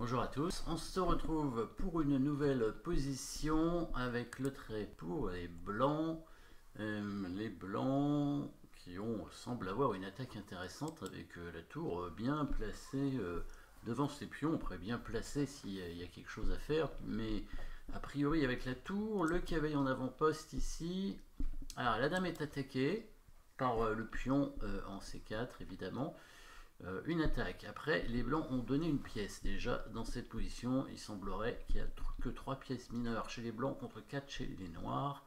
Bonjour à tous, on se retrouve pour une nouvelle position avec le trait pour les blancs. Les blancs qui semblent avoir une attaque intéressante avec la tour bien placée devant ses pions. On pourrait bien placer s'il y a quelque chose à faire, mais a priori avec la tour, le cavalier en avant-poste ici. Alors la dame est attaquée par le pion en C4 évidemment. Une attaque. Après, les blancs ont donné une pièce. Déjà, dans cette position, il semblerait qu'il n'y a que 3 pièces mineures chez les blancs contre 4 chez les noirs.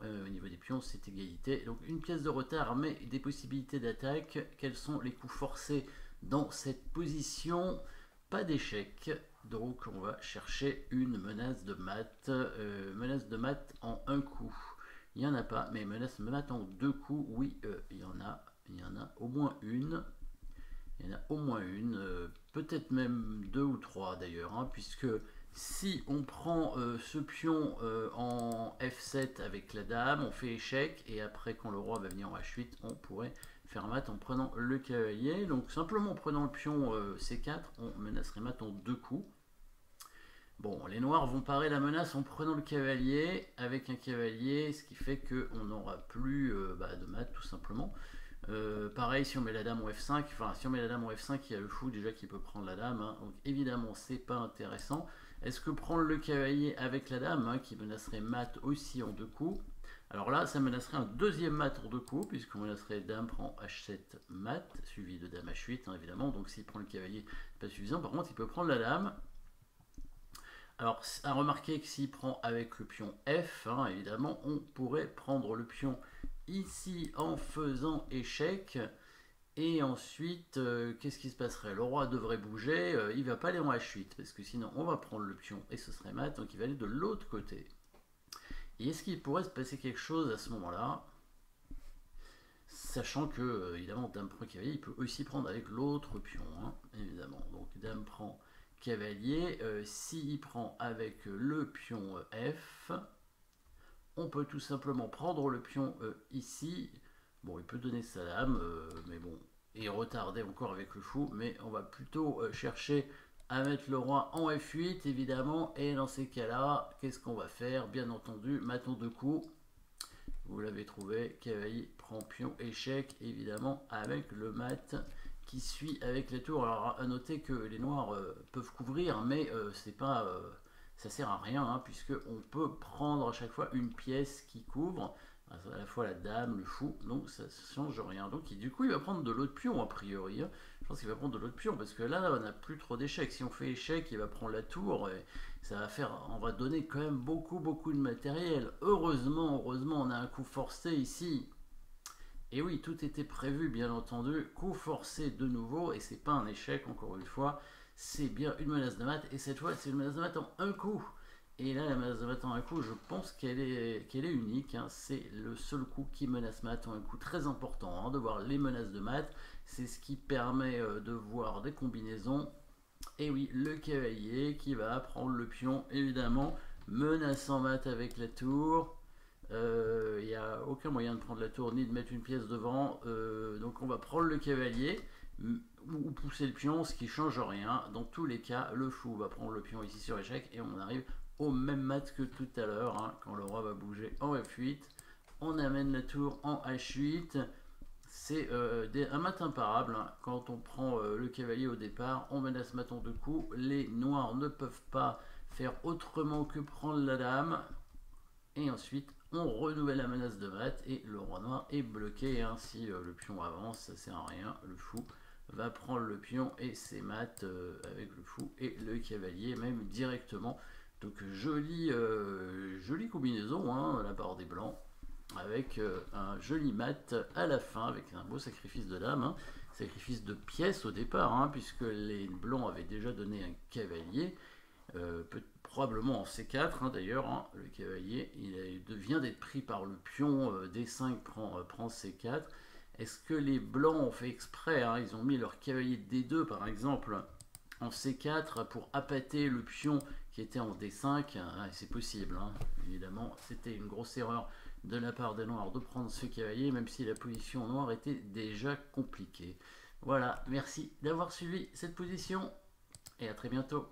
Au niveau des pions, c'est égalité. Donc une pièce de retard, mais des possibilités d'attaque. Quels sont les coups forcés dans cette position? Pas d'échec. Donc on va chercher une menace de mat. Menace de mat en un coup. Il n'y en a pas, mais menace de mat en 2 coups, oui, il y en a. Il y en a au moins une. Il y en a au moins une, peut-être même 2 ou 3 d'ailleurs, hein, puisque si on prend ce pion en F7 avec la dame, on fait échec, et après quand le roi va venir en H8, on pourrait faire mat en prenant le cavalier. Donc simplement en prenant le pion C4, on menacerait mat en 2 coups. Bon, les noirs vont parer la menace en prenant le cavalier avec un cavalier, ce qui fait qu'on n'aura plus de mat tout simplement. Pareil, si on met la dame en F5, enfin si on met la dame en F5, il y a le fou déjà qui peut prendre la dame, hein, donc évidemment c'est pas intéressant. Est-ce que prendre le cavalier avec la dame, hein, qui menacerait mat aussi en 2 coups? Alors là, ça menacerait un deuxième mat en 2 coups, puisqu'on menacerait dame prend H7 mat, suivi de dame H8, hein, évidemment, donc s'il prend le cavalier, pas suffisant. Par contre, il peut prendre la dame. Alors, à remarquer que s'il prend avec le pion F, hein, évidemment, on pourrait prendre le pion ici en faisant échec. Et ensuite, qu'est-ce qui se passerait? Le roi devrait bouger, il va pas aller en H8, parce que sinon on va prendre le pion et ce serait mat, donc il va aller de l'autre côté. Et est-ce qu'il pourrait se passer quelque chose à ce moment-là? Sachant que, évidemment, dame prend cavalier, il peut aussi prendre avec l'autre pion, hein, évidemment. Donc dame prend cavalier, s'il prend avec le pion F, on peut tout simplement prendre le pion ici. Bon, il peut donner sa dame, mais bon, et retarder encore avec le fou, mais on va plutôt chercher à mettre le roi en F8, évidemment, et dans ces cas-là, qu'est-ce qu'on va faire? Bien entendu, mat en 2 coups. Vous l'avez trouvé, cavalier prend pion, échec, évidemment, avec le mat qui suit avec les tours. Alors, à noter que les noirs peuvent couvrir, mais c'est pas... ça sert à rien, hein, puisque on peut prendre à chaque fois une pièce qui couvre, à la fois la dame, le fou, donc ça ne change rien. Donc du coup, il va prendre de l'autre pion a priori. Hein. Je pense qu'il va prendre de l'autre pion parce que là, on n'a plus trop d'échecs. Si on fait échec, il va prendre la tour et ça va faire, on va donner quand même beaucoup de matériel. Heureusement, on a un coup forcé ici. Et oui, tout était prévu, bien entendu. Coup forcé de nouveau, et c'est pas un échec, encore une fois. C'est bien une menace de mat, et cette fois, c'est une menace de mat en un coup. Et là, la menace de mat en un coup, je pense qu'elle est unique. Hein. C'est le seul coup qui menace mat en un coup, très important, hein, de voir les menaces de mat. C'est ce qui permet de voir des combinaisons. Et oui, le cavalier qui va prendre le pion, évidemment, menaçant mat avec la tour. Il n'y a aucun moyen de prendre la tour ni de mettre une pièce devant, donc on va prendre le cavalier ou pousser le pion, ce qui change rien. Dans tous les cas, le fou va prendre le pion ici sur échec et on arrive au même mat que tout à l'heure, hein, quand le roi va bouger en F8. On amène la tour en H8. C'est un mat imparable, hein. Quand on prend le cavalier au départ, on menace mat en 2 coups. Les noirs ne peuvent pas faire autrement que prendre la dame. Et ensuite, on renouvelle la menace de mat et le roi noir est bloqué. Hein. Si le pion avance, ça sert à rien. Le fou va prendre le pion et c'est mat avec le fou et le cavalier même directement. Donc jolie combinaison, hein, la part des blancs, avec un joli mat à la fin, avec un beau sacrifice de dame, hein. Sacrifice de pièces au départ, hein, puisque les blancs avaient déjà donné un cavalier. Probablement en C4, hein, d'ailleurs, hein, le cavalier il vient d'être pris par le pion, D5 prend C4. Est-ce que les blancs ont fait exprès, hein, ils ont mis leur cavalier D2 par exemple en C4 pour appâter le pion qui était en D5? Ah, c'est possible, hein, évidemment, c'était une grosse erreur de la part des noirs de prendre ce cavalier, même si la position noire était déjà compliquée. Voilà, merci d'avoir suivi cette position. et à très bientôt.